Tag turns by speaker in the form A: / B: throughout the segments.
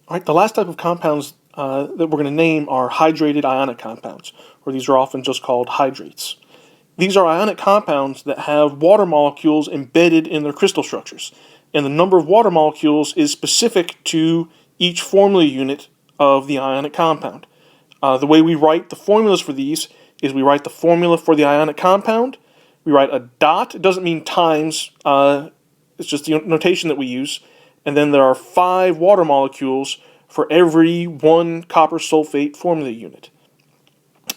A: All right, the last type of compounds that we're going to name are hydrated ionic compounds, or these are often just called hydrates. These are ionic compounds that have water molecules embedded in their crystal structures, and the number of water molecules is specific to each formula unit of the ionic compound. The way we write the formulas for these is we write the formula for the ionic compound, we write a dot, it doesn't mean times, it's just the notation that we use, and then there are 5 water molecules for every 1 copper sulfate formula unit.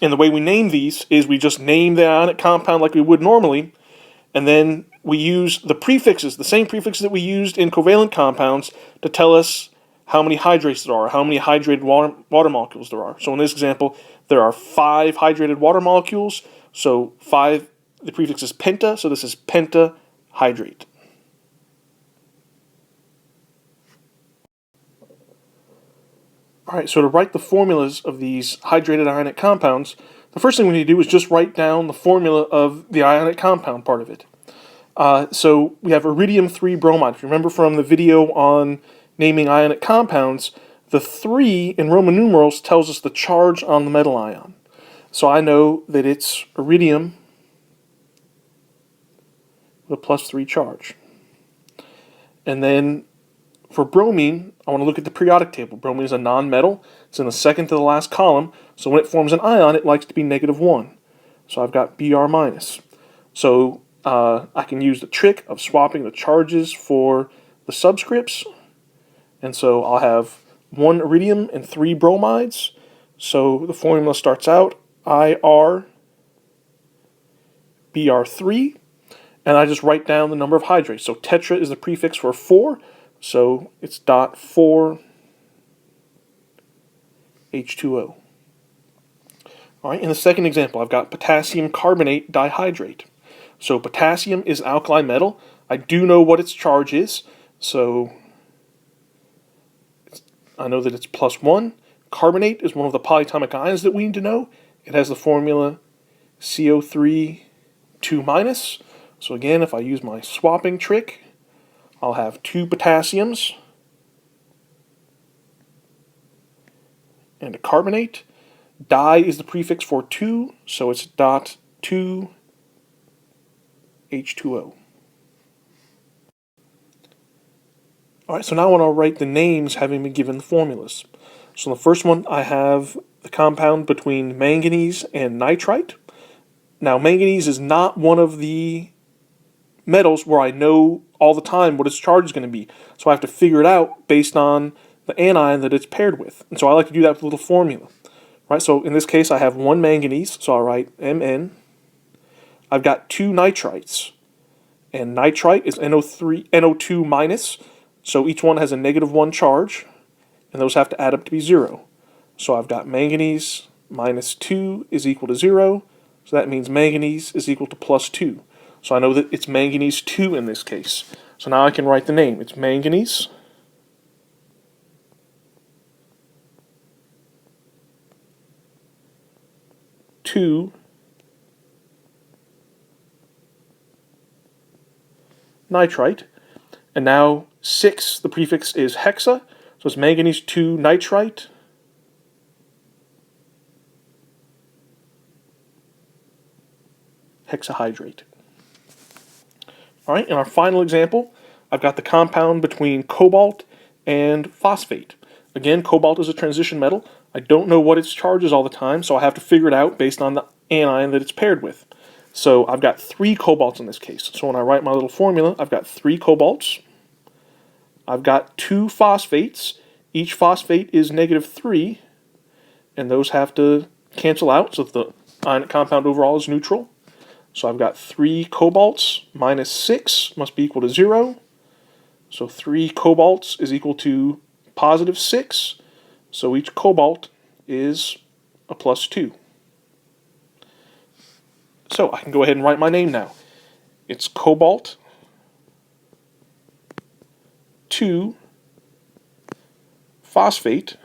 A: And the way we name these is we just name the ionic compound like we would normally, and then we use the prefixes, the same prefixes that we used in covalent compounds, to tell us how many hydrates there are, how many hydrated water molecules there are. So in this example, there are 5 hydrated water molecules, so 5, the prefix is penta, so this is pentahydrate. Alright, so to write the formulas of these hydrated ionic compounds, the first thing we need to do is just write down the formula of the ionic compound part of it. So we have iridium-3 bromide. If you remember from the video on naming ionic compounds, the 3 in Roman numerals tells us the charge on the metal ion. So I know that it's iridium with a +3 charge. And then for bromine, I want to look at the periodic table. Bromine is a non-metal. It's in the second to the last column. So when it forms an ion, it likes to be -1. So I've got Br-. So I can use the trick of swapping the charges for the subscripts. And so I'll have 1 iridium and 3 bromides. So the formula starts out Ir Br3. And I just write down the number of hydrates. So tetra is the prefix for 4. So it's .4 H2O. All right, in the second example, I've got potassium carbonate dihydrate. So potassium is an alkali metal. I do know what its charge is, so I know that it's +1. Carbonate is one of the polyatomic ions that we need to know. It has the formula CO3 2-. So again, if I use my swapping trick, I'll have 2 potassiums and a carbonate. Di is the prefix for 2, so it's .2 H2O. Alright, so now I want to write the names having been given the formulas. So in the first one, I have the compound between manganese and nitrite. Now, manganese is not one of the metals where I know all the time what its charge is going to be. So I have to figure it out based on the anion that it's paired with. And so I like to do that with a little formula. Right, so in this case, I have 1 manganese, so I'll write Mn. I've got 2 nitrites, and nitrite is NO2-, so each one has a -1 charge, and those have to add up to be 0. So I've got manganese minus 2 is equal to 0, so that means manganese is equal to +2. So I know that it's manganese 2 in this case. So now I can write the name. It's manganese 2 nitrite. And now 6, the prefix is hexa, so it's manganese 2 nitrite hexahydrate. Alright, in our final example, I've got the compound between cobalt and phosphate. Again, cobalt is a transition metal. I don't know what its charge is all the time, so I have to figure it out based on the anion that it's paired with. So I've got 3 cobalts in this case. So when I write my little formula, I've got 3 cobalts. I've got 2 phosphates. Each phosphate is -3, and those have to cancel out so that the ionic compound overall is neutral. So I've got 3 cobalts minus 6 must be equal to 0. So 3 cobalts is equal to +6. So each cobalt is a +2. So I can go ahead and write my name now. It's cobalt 2 phosphate,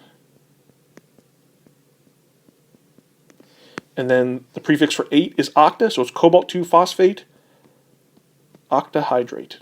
A: and then the prefix for 8 is octa, so it's cobalt 2 phosphate octahydrate.